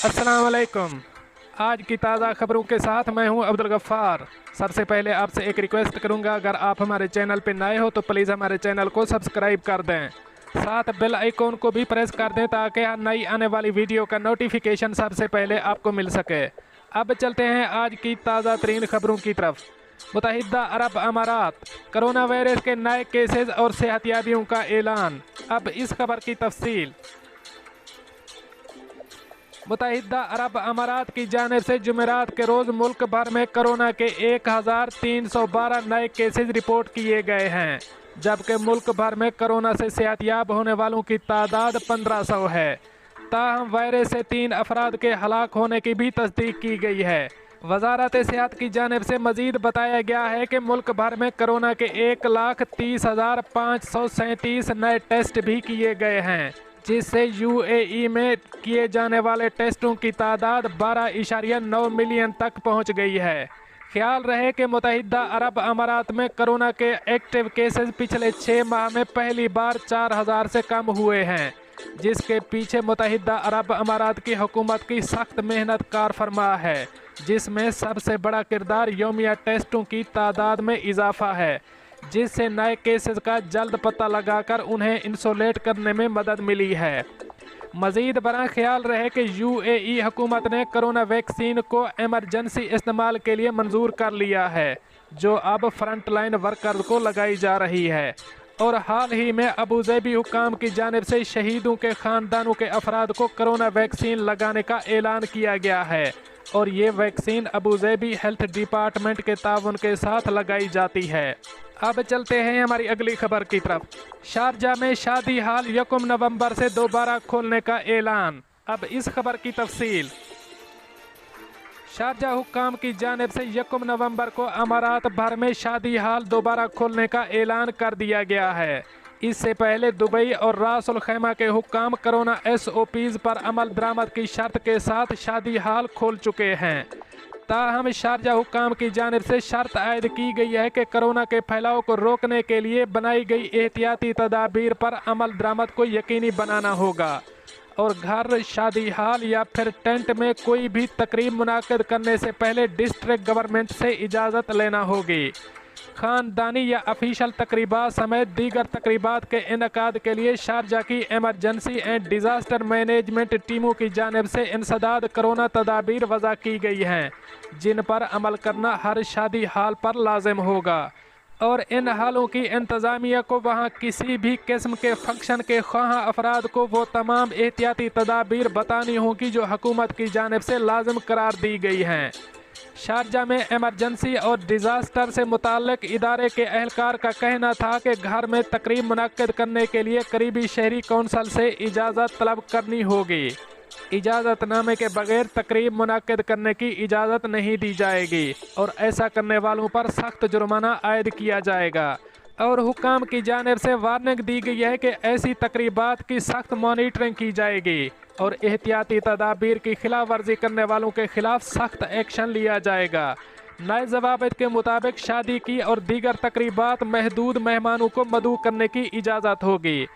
अस्सलाम वालेकुम। आज की ताज़ा खबरों के साथ मैं हूं अब्दुल गफ्फार। सबसे पहले आपसे एक रिक्वेस्ट करूंगा, अगर आप हमारे चैनल पर नए हो तो प्लीज़ हमारे चैनल को सब्सक्राइब कर दें, साथ बेल आइकॉन को भी प्रेस कर दें ताकि हर नई आने वाली वीडियो का नोटिफिकेशन सबसे पहले आपको मिल सके। अब चलते हैं आज की ताज़ा तरीन खबरों की तरफ। मुत्तहिदा अरब अमारात, कोरोना वायरस के नए केसेस और सेहतियाबियों का ऐलान। अब इस खबर की तफसील। मुत्तहिदा अरब अमारात की जानिब से जुमेरात के रोज़ मुल्क भर में कोरोना के 1312 नए केसेस रिपोर्ट किए गए हैं, जबकि मुल्क भर में कोरोना से सेहतियाब होने वालों की तादाद 1500 है। ताहम वायरस से 3 अफराद के हलाक होने की भी तस्दीक की गई है। वजारत सेहत की जानिब से मजीद बताया गया है कि मुल्क भर में कोरोना के 1,30,537 नए टेस्ट भी किए गए हैं, जिससे यूएई में किए जाने वाले टेस्टों की तादाद 12.9 मिलियन तक पहुंच गई है। ख्याल रहे कि मुत्तहिदा अरब अमारात में कोरोना के एक्टिव केसेस पिछले 6 माह में पहली बार 4000 से कम हुए हैं, जिसके पीछे मुत्तहिदा अरब अमारात की हुकूमत की सख्त मेहनत कार फरमा है, जिसमें सबसे बड़ा किरदार यौमिया टेस्टों की तादाद में इजाफा है, जिससे नए केसेस का जल्द पता लगाकर उन्हें इंसोलेट करने में मदद मिली है। मजीद बरा ख्याल रहे कि यूएई हुकूमत ने कोरोना वैक्सीन को एमरजेंसी इस्तेमाल के लिए मंजूर कर लिया है, जो अब फ्रंट लाइन वर्कर्स को लगाई जा रही है। और हाल ही में अबूज़ेबी हुकाम की जानिब से शहीदों के ख़ानदानों के अफराद को कोरोना वैक्सीन लगाने का ऐलान किया गया है, और ये वैक्सीन अबूज़ेबी हेल्थ डिपार्टमेंट के ताउन के साथ लगाई जाती है। अब चलते हैं हमारी अगली खबर की तरफ। शारजाह में शादी हाल 1 नवंबर से दोबारा खोलने का ऐलान। अब इस खबर की तफसील। शारजाह हुक्काम की जानिब से 1 नवंबर को अमारात भर में शादी हाल दोबारा खोलने का ऐलान कर दिया गया है। इससे पहले दुबई और रास अल खैमा के हुक्काम कोरोना SOPs पर अमल दरामद की शर्त के साथ शादी हाल खोल चुके हैं। ताहम शारजाह हुक्काम की जानिब से शर्त आयद की गई है कि कोरोना के फैलाव को रोकने के लिए बनाई गई एहतियाती तदाबीर पर अमल दरामद को यकीनी बनाना होगा, और घर, शादी हाल या फिर टेंट में कोई भी तकरीब मुनाकिद करने से पहले डिस्ट्रिक्ट गवर्नमेंट से इजाज़त लेना होगी। ख़ानदानी या ऑफिशियल तकरीबात समेत दीगर तकरीबात के इनकाद के लिए शारजाह की एमरजेंसी एंड डिज़ास्टर मैनेजमेंट टीमों की जानिब से इंसदाद कोरोना तदाबीर वज़ा की गई हैं, जिन पर अमल करना हर शादी हाल पर लाजिम होगा, और इन हालों की इंतज़ामिया को वहाँ किसी भी किस्म के फंक्शन के ख्वाह अफराद को वो तमाम एहतियाती तदाबीर बतानी होगी जो हुकूमत की जानिब से लाजिम करार दी गई हैं। शारजाह में एमरजेंसी और डिज़ास्टर से मुताल्लिक इदारे के एहलकार का कहना था कि घर में तकरीब मुनक्किद करने के लिए करीबी शहरी कौंसल से इजाज़त तलब करनी होगी। इजाज़तनामे के बगैर तकरीब मुनक्किद करने की इजाज़त नहीं दी जाएगी, और ऐसा करने वालों पर सख्त जुर्माना आयद किया जाएगा। और हुक्काम की जानिब से वार्निंग दी गई है कि ऐसी तकरीबात की सख्त मॉनिटरिंग की जाएगी, और एहतियाती तदाबीर की खिलाफ वर्जी करने वालों के खिलाफ सख्त एक्शन लिया जाएगा। नए ज़वाबित के मुताबिक शादी की और दीगर तकरीबात महदूद मेहमानों को मदऊ करने की इजाज़त होगी।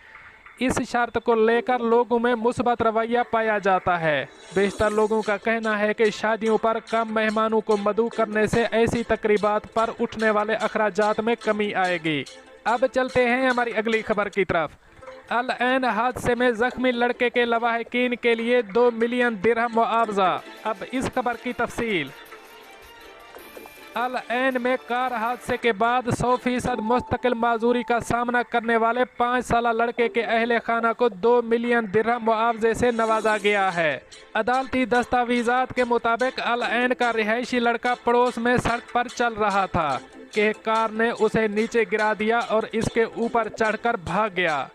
इस शर्त को लेकर लोगों में मुस्बत रवैया पाया जाता है। बेशतर लोगों का कहना है कि शादियों पर कम मेहमानों को मदऊ करने से ऐसी तकरीबात पर उठने वाले अखराजात में कमी आएगी। अब चलते हैं हमारी अगली खबर की तरफ। अल ऐन हादसे में जख्मी लड़के के लवाहिकीन के लिए 2 मिलियन दिरहम मुआवजा। अब इस खबर की तफसील। अल ऐन में कार हादसे के बाद 100% मुस्तकिल माजूरी का सामना करने वाले 5 साला लड़के के अहले खाना को 2 मिलियन दिरहम मुआवजे से नवाजा गया है। अदालती दस्तावेजात के मुताबिक अल ऐन का रिहायशी लड़का पड़ोस में सड़क पर चल रहा था कि कार ने उसे नीचे गिरा दिया और इसके ऊपर चढ़कर भाग गया।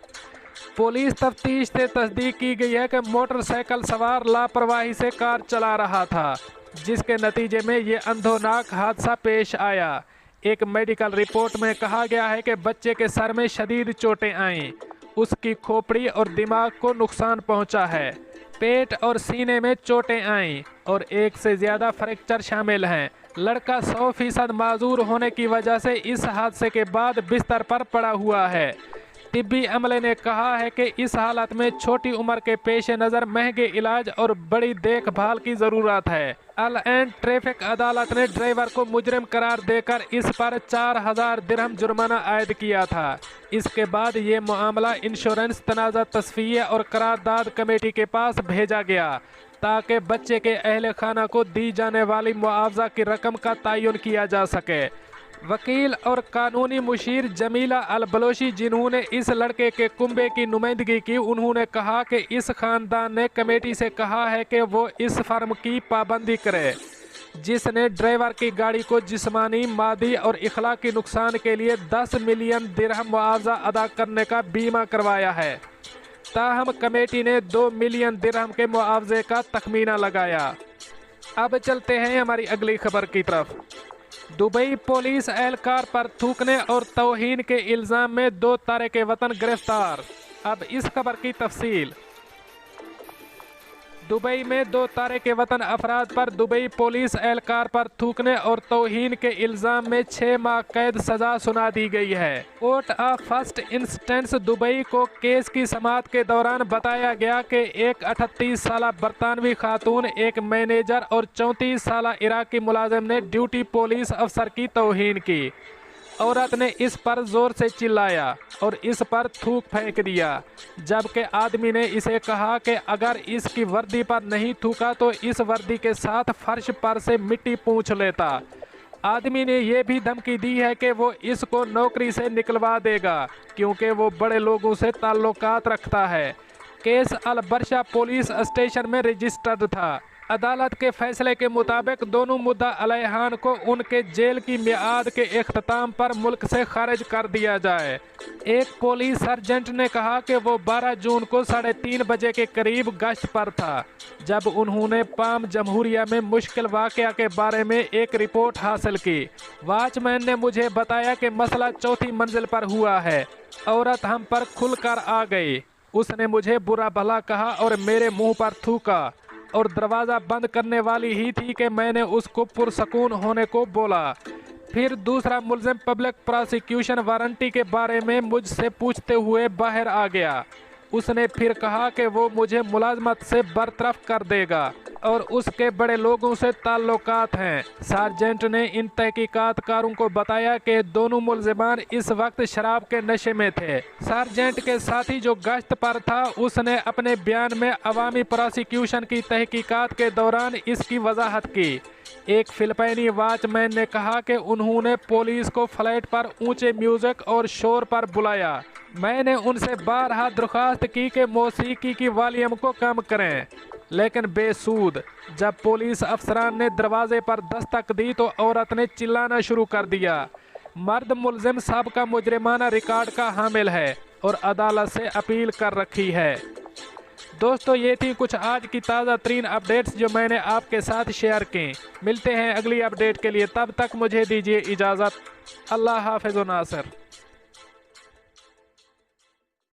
पुलिस तफ्तीश से तस्दीक की गई है कि मोटरसाइकिल सवार लापरवाही से कार चला रहा था, जिसके नतीजे में ये अंधोनाक हादसा पेश आया। एक मेडिकल रिपोर्ट में कहा गया है कि बच्चे के सर में शदीद चोटें आईं, उसकी खोपड़ी और दिमाग को नुकसान पहुंचा है, पेट और सीने में चोटें आईं, और 1 से ज़्यादा फ्रैक्चर शामिल हैं। लड़का 100% माजूर होने की वजह से इस हादसे के बाद बिस्तर पर पड़ा हुआ है। तिब्बी अमले ने कहा है कि इस हालत में छोटी उम्र के पेश नज़र महंगे इलाज और बड़ी देखभाल की ज़रूरत है। अल एन ट्रैफिक अदालत ने ड्राइवर को मुजरिम करार देकर इस पर 4000 दिरहम जुर्माना आयद किया था। इसके बाद ये मामला इंश्योरेंस तनाज़ा तस्फिया और करारदाद कमेटी के पास भेजा गया ताकि बच्चे के अहल खाना को दी जाने वाली मुआवजा की रकम का तयन किया जा सके। वकील और कानूनी मुशीर जमीला अल बलोची, जिन्होंने इस लड़के के कुंबे की नुमाइंदगी की, उन्होंने कहा कि इस खानदान ने कमेटी से कहा है कि वो इस फर्म की पाबंदी करे जिसने ड्राइवर की गाड़ी को जिस्मानी, मादी और इखलाकी नुकसान के लिए 10 मिलियन दिरहम मुआवजा अदा करने का बीमा करवाया है। ताहम कमेटी ने 2 मिलियन दिरहम के मुआवजे का तखमीना लगाया। अब चलते हैं हमारी अगली खबर की तरफ। दुबई पुलिस एहलकार पर थूकने और तौहीन के इल्ज़ाम में 2 तारिक वतन गिरफ्तार। अब इस खबर की तफसील। दुबई में 2 तारिक वतन अफराद पर दुबई पुलिस एहलकार पर थूकने और तौहीन के इल्ज़ाम में 6 माह कैद सज़ा सुना दी गई है। Court of first instance Dubai को केस की समाअत के दौरान बताया गया कि एक 38 साला बरतानवी खातून, एक मैनेजर और 34 साला इराकी मुलाजिम ने ड्यूटी पुलिस अफसर की तौहीन की। औरत ने इस पर ज़ोर से चिल्लाया और इस पर थूक फेंक दिया, जबकि आदमी ने इसे कहा कि अगर इसकी वर्दी पर नहीं थूका तो इस वर्दी के साथ फर्श पर से मिट्टी पूंछ लेता। आदमी ने यह भी धमकी दी है कि वो इसको नौकरी से निकलवा देगा क्योंकि वो बड़े लोगों से ताल्लुकात रखता है। केस अल बरशा पुलिस स्टेशन में रजिस्टर्ड था। अदालत के फैसले के मुताबिक दोनों मुद्दा अलैहान को उनके जेल की मियाद के इख्तिताम पर मुल्क से खारिज कर दिया जाए। एक पुलिस सर्जेंट ने कहा कि वो 12 जून को 3:30 बजे के करीब गश्त पर था जब उन्होंने पाम जमहूरिया में मुश्किल वाक़या के बारे में एक रिपोर्ट हासिल की। वॉचमैन ने मुझे बताया कि मसला 4थी मंजिल पर हुआ है। औरत हम पर खुलकर आ गई। उसने मुझे बुरा भला कहा और मेरे मुंह पर थूका और दरवाज़ा बंद करने वाली ही थी कि मैंने उसको पुरसकून होने को बोला। फिर दूसरा मुल्ज़िम पब्लिक प्रोसिक्यूशन वारंटी के बारे में मुझसे पूछते हुए बाहर आ गया। उसने फिर कहा कि वो मुझे मुलाजमत से बरतरफ कर देगा और उसके बड़े लोगों से ताल्लुकात हैं। सार्जेंट ने इन तहकीकातकारों को बताया कि दोनों मुल्ज़िमान इस वक्त शराब के नशे में थे। सार्जेंट के साथी जो गश्त पर था, उसने अपने बयान में अवामी प्रोसिक्यूशन की तहकीकात के दौरान इसकी वजाहत की। एक फिलिपाइनी वॉचमैन ने कहा कि उन्होंने पुलिस को फ्लैट पर ऊंचे म्यूजिक और शोर पर बुलाया। मैंने उनसे बारहा दरख्वास्त की कि मौसीकी की वॉल्यूम को कम करें, लेकिन बेसूद। जब पुलिस अफसरान ने दरवाजे पर दस्तक दी तो औरत ने चिल्लाना शुरू कर दिया। मर्द मुल्जिम साबिक़ा मुजरिमाना रिकॉर्ड का हामिल है और अदालत से अपील कर रखी है। दोस्तों, ये थी कुछ आज की ताज़ा तरीन अपडेट्स जो मैंने आपके साथ शेयर की। मिलते हैं अगली अपडेट के लिए, तब तक मुझे दीजिए इजाज़त। अल्लाह हाफ़िज़ व नासिर।